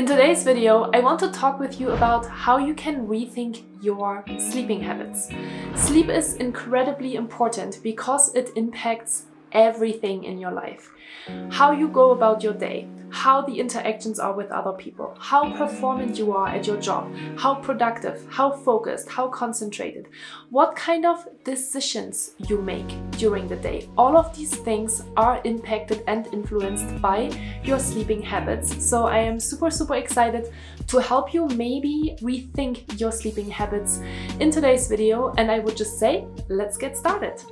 In today's video, I want to talk with you about how you can rethink your sleeping habits. Sleep is incredibly important because it impacts everything in your life. How you go about your day, how the interactions are with other people, how performant you are at your job, how productive, how focused, how concentrated, what kind of decisions you make during the day. All of these things are impacted and influenced by your sleeping habits. So I am super excited to help you maybe rethink your sleeping habits in today's video. And I would just say, let's get started.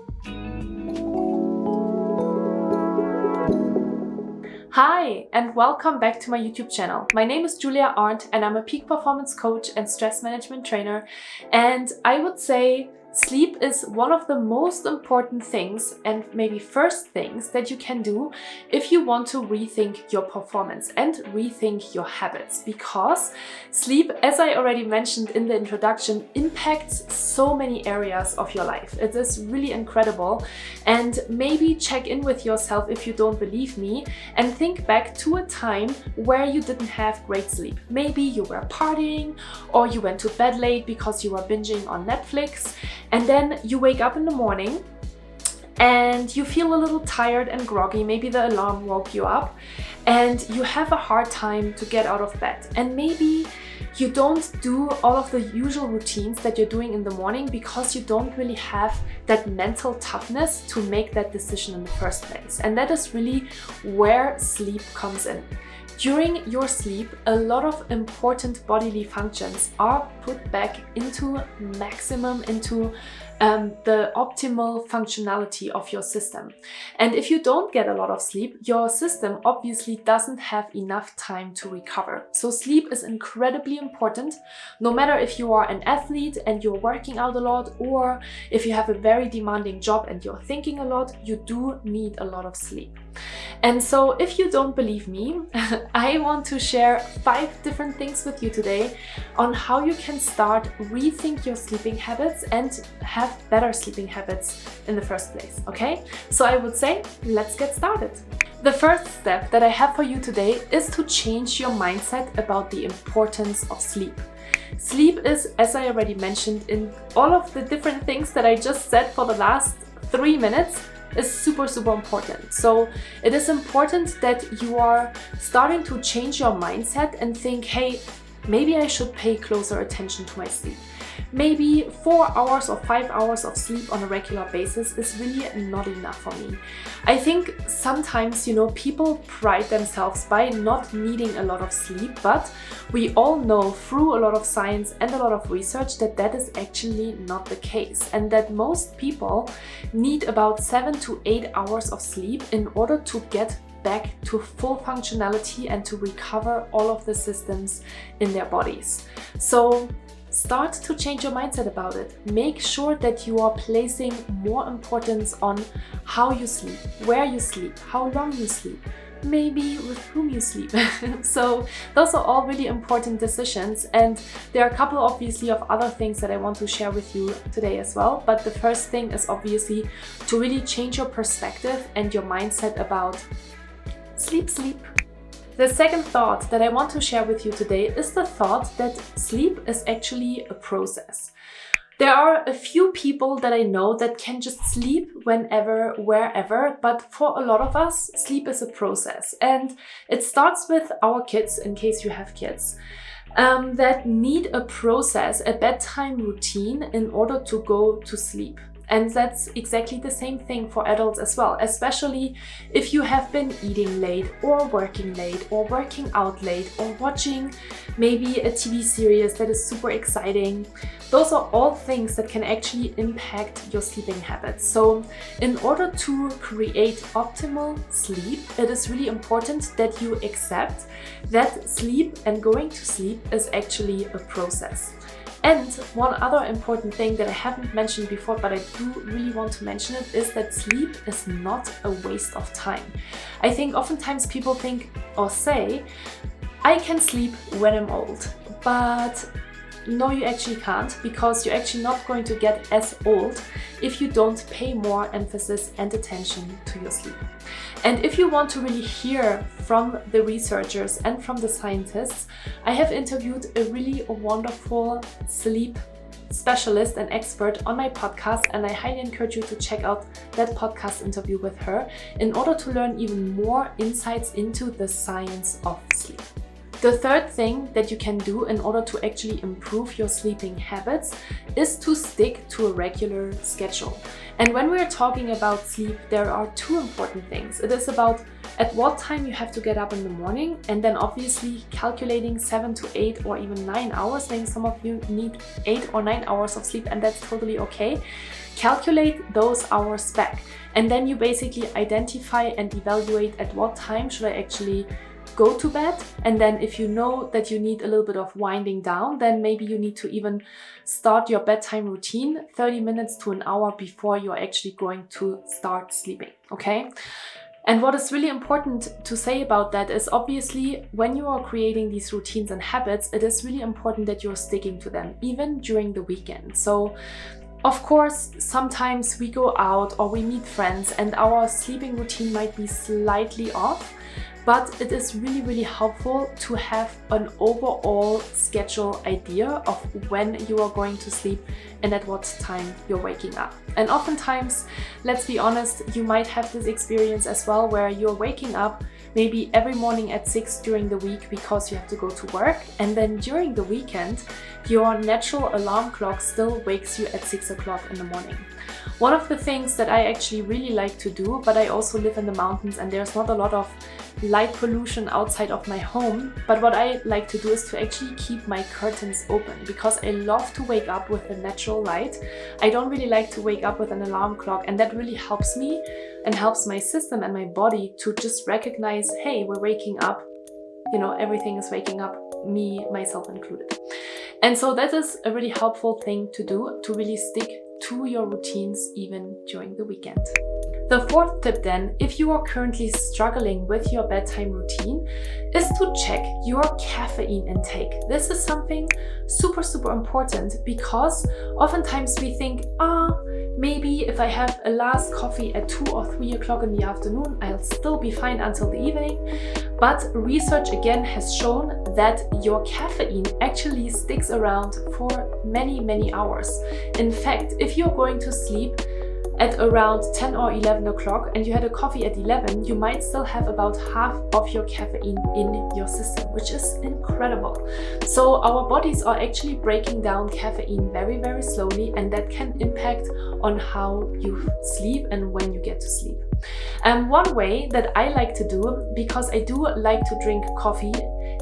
Hi, and welcome back to my YouTube channel. My name is Arndt and I'm a peak performance coach and stress management trainer. And I would say sleep is one of the most important things and maybe first things that you can do if you want to rethink your performance and rethink your habits, because sleep, as I already mentioned in the introduction, impacts so many areas of your life. It is really incredible. And maybe check in with yourself if you don't believe me and think back to a time where you didn't have great sleep. Maybe you were partying or you went to bed late because you were binging on Netflix. And then you wake up in the morning and you feel a little tired and groggy. Maybe the alarm woke you up and you have a hard time to get out of bed. And maybe you don't do all of the usual routines that you're doing in the morning because you don't really have that mental toughness to make that decision in the first place. And that is really where sleep comes in. During your sleep, a lot of important bodily functions are put back into the optimal functionality of your system. And if you don't get a lot of sleep, your system obviously doesn't have enough time to recover. So sleep is incredibly important, no matter if you are an athlete and you're working out a lot, or if you have a very demanding job and you're thinking a lot, you do need a lot of sleep. And so if you don't believe me, I want to share 5 different things with you today on how you can start rethink your sleeping habits and have better sleeping habits in the first place, okay? So I would say, let's get started. The first step that I have for you today is to change your mindset about the importance of sleep. Sleep is, as I already mentioned in all of the different things that I just said for the last 3 minutes, is super important. So it is important that you are starting to change your mindset and think, hey, maybe I should pay closer attention to my sleep. Maybe 4 hours or 5 hours of sleep on a regular basis is really not enough for me. I think sometimes, people pride themselves by not needing a lot of sleep, but we all know through a lot of science and a lot of research that that is actually not the case, and that most people need about 7 to 8 hours of sleep in order to get back to full functionality and to recover all of the systems in their bodies. So start to change your mindset about it. Make sure that you are placing more importance on how you sleep, where you sleep, how long you sleep, maybe with whom you sleep. So those are all really important decisions, and there are a couple obviously of other things that I want to share with you today as well. But the first thing is obviously to really change your perspective and your mindset about sleep. The second thought that I want to share with you today is the thought that sleep is actually a process. There are a few people that I know that can just sleep whenever, wherever, but for a lot of us, sleep is a process. And it starts with our kids, in case you have kids, that need a process, a bedtime routine in order to go to sleep. And that's exactly the same thing for adults as well, especially if you have been eating late or working out late or watching maybe a TV series that is super exciting. Those are all things that can actually impact your sleeping habits. So in order to create optimal sleep, it is really important that you accept that sleep and going to sleep is actually a process. And one other important thing that I haven't mentioned before, but I do really want to mention it, is that sleep is not a waste of time. I think oftentimes people think or say, I can sleep when I'm old, but no, you actually can't, because you're actually not going to get as old if you don't pay more emphasis and attention to your sleep. And if you want to really hear from the researchers and from the scientists, I have interviewed a really wonderful sleep specialist and expert on my podcast, and I highly encourage you to check out that podcast interview with her in order to learn even more insights into the science of sleep. The third thing that you can do in order to actually improve your sleeping habits is to stick to a regular schedule. And when we're talking about sleep, there are two important things. It is about at what time you have to get up in the morning, and then obviously calculating 7 to 8 or even 9 hours. Maybe some of you need 8 or 9 hours of sleep, and that's totally okay. Calculate those hours back, and then you basically identify and evaluate at what time should I actually go to bed. And then if you know that you need a little bit of winding down, then maybe you need to even start your bedtime routine 30 minutes to an hour before you're actually going to start sleeping, okay? And what is really important to say about that is obviously when you are creating these routines and habits, it is really important that you're sticking to them, even during the weekend. So of course, sometimes we go out or we meet friends and our sleeping routine might be slightly off, but it is really, really helpful to have an overall schedule idea of when you are going to sleep and at what time you're waking up. And oftentimes, let's be honest, you might have this experience as well where you're waking up maybe every morning at 6 during the week because you have to go to work, and then during the weekend, your natural alarm clock still wakes you at 6 o'clock in the morning. One of the things that I actually really like to do, but I also live in the mountains and there's not a lot of light pollution outside of my home, but what I like to do is to actually keep my curtains open because I love to wake up with the natural light. I don't really like to wake up with an alarm clock, and that really helps me and helps my system and my body to just recognize, hey, we're waking up, you know, everything is waking up, me, myself included. And so that is a really helpful thing to do, to really stick to your routines even during the weekend. The fourth tip then, if you are currently struggling with your bedtime routine, is to check your caffeine intake. This is something super, super important because oftentimes we think, maybe if I have a last coffee at 2 or 3 o'clock in the afternoon, I'll still be fine until the evening. But research again has shown that your caffeine actually sticks around for many, many hours. In fact, if you're going to sleep at around 10 or 11 o'clock and you had a coffee at 11, you might still have about half of your caffeine in your system, which is incredible. So our bodies are actually breaking down caffeine very, very slowly, and that can impact on how you sleep and when you get to sleep. One way that I like to do, because I do like to drink coffee,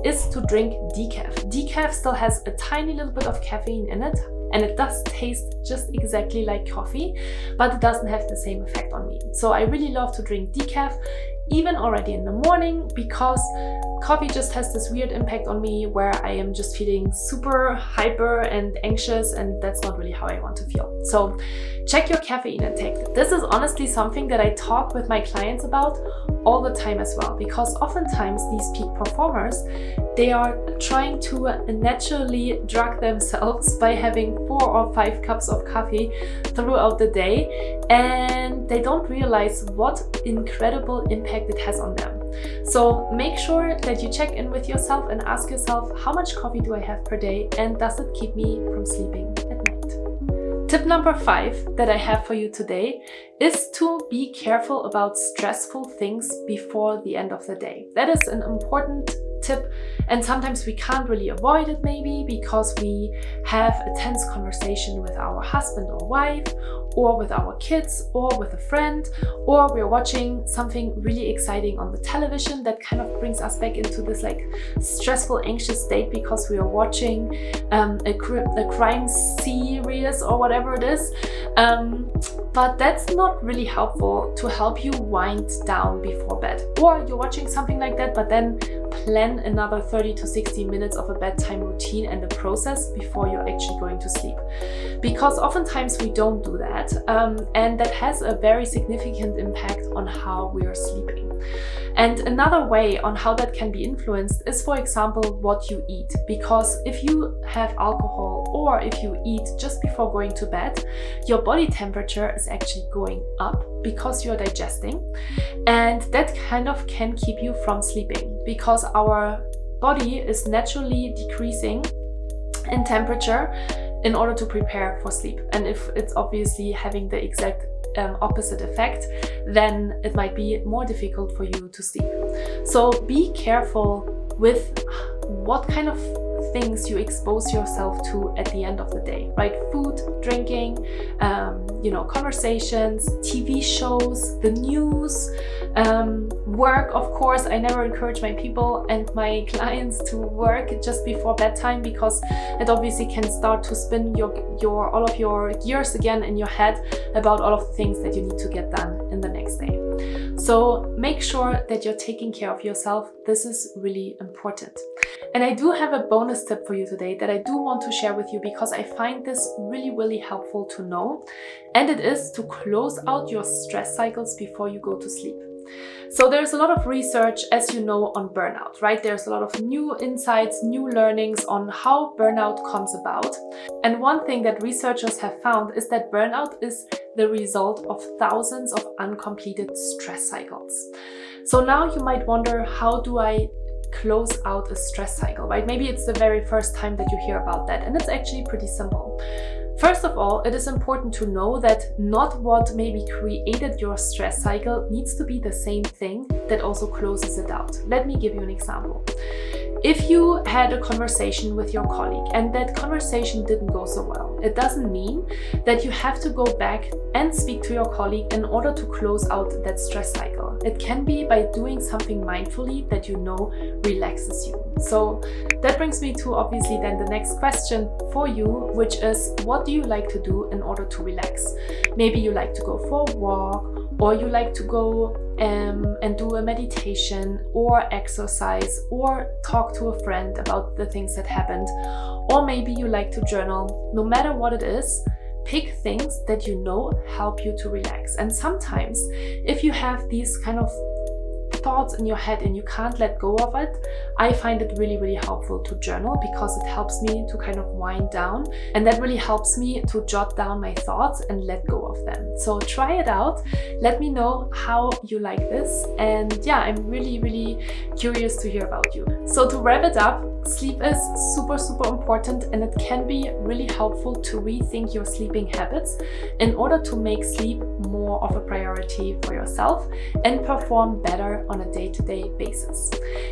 is to drink decaf. Decaf still has a tiny little bit of caffeine in it, and it does taste just exactly like coffee, but it doesn't have the same effect on me. So I really love to drink decaf, even already in the morning, because coffee just has this weird impact on me where I am just feeling super hyper and anxious, and that's not really how I want to feel. So check your caffeine intake. This is honestly something that I talk with my clients about all the time as well, because oftentimes these peak performers, they are trying to naturally drug themselves by having 4 or 5 cups of coffee throughout the day, and they don't realize what incredible impact it has on them. So make sure that you check in with yourself and ask yourself, how much coffee do I have per day, and does it keep me from sleeping at night? Tip number 5 that I have for you today is to be careful about stressful things before the end of the day. That is an important tip, and sometimes we can't really avoid it maybe because we have a tense conversation with our husband or wife, or with our kids, or with a friend, or we're watching something really exciting on the television that kind of brings us back into this like stressful, anxious state because we are watching a crime series or whatever it is. But that's not really helpful to help you wind down before bed. Or you're watching something like that, but then plan another 30 to 60 minutes of a bedtime routine and a process before you're actually going to sleep. Because oftentimes we don't do that, and that has a very significant impact on how we are sleeping. And another way on how that can be influenced is, for example, what you eat. Because if you have alcohol or if you eat just before going to bed, your body temperature is actually going up because you're digesting. And that kind of can keep you from sleeping, because our body is naturally decreasing in temperature in order to prepare for sleep. And if it's obviously having the exact opposite effect, then it might be more difficult for you to sleep. So be careful with what kind of things you expose yourself to at the end of the day, right? Food, drinking, conversations, TV shows, the news, work, of course. I never encourage my people and my clients to work just before bedtime, because it obviously can start to spin all of your gears again in your head about all of the things that you need to get done in the next day. So make sure that you're taking care of yourself. This is really important. And I do have a bonus tip for you today that I do want to share with you, because I find this really, really helpful to know. And it is to close out your stress cycles before you go to sleep. So there's a lot of research, as you know, on burnout, right? There's a lot of new insights, new learnings on how burnout comes about. And one thing that researchers have found is that burnout is the result of thousands of uncompleted stress cycles. So now you might wonder, how do I close out a stress cycle, right? Maybe it's the very first time that you hear about that, and it's actually pretty simple. First of all, it is important to know that not what maybe created your stress cycle needs to be the same thing that also closes it out. Let me give you an example. If you had a conversation with your colleague and that conversation didn't go so well, it doesn't mean that you have to go back and speak to your colleague in order to close out that stress cycle. It can be by doing something mindfully that you know relaxes you. So that brings me to obviously then the next question for you, which is, what do you like to do in order to relax? Maybe you like to go for a walk, or you like to go and do a meditation or exercise or talk to a friend about the things that happened, or maybe you like to journal. No matter what it is, pick things that you know help you to relax. And sometimes if you have these kind of thoughts in your head and you can't let go of it, I find it really, really helpful to journal, because it helps me to kind of wind down, and that really helps me to jot down my thoughts and let go of them. So try it out. Let me know how you like this. And yeah, I'm really, really curious to hear about you. So to wrap it up, sleep is super, super important, and it can be really helpful to rethink your sleeping habits in order to make sleep more of a priority for yourself and perform better on a day-to-day basis.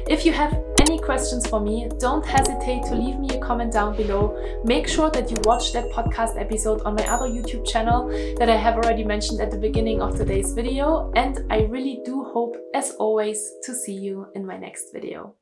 If you have any questions for me, don't hesitate to leave me a comment down below. Make sure that you watch that podcast episode on my other YouTube channel that I have already mentioned at the beginning of today's video. And I really do hope, as always, to see you in my next video.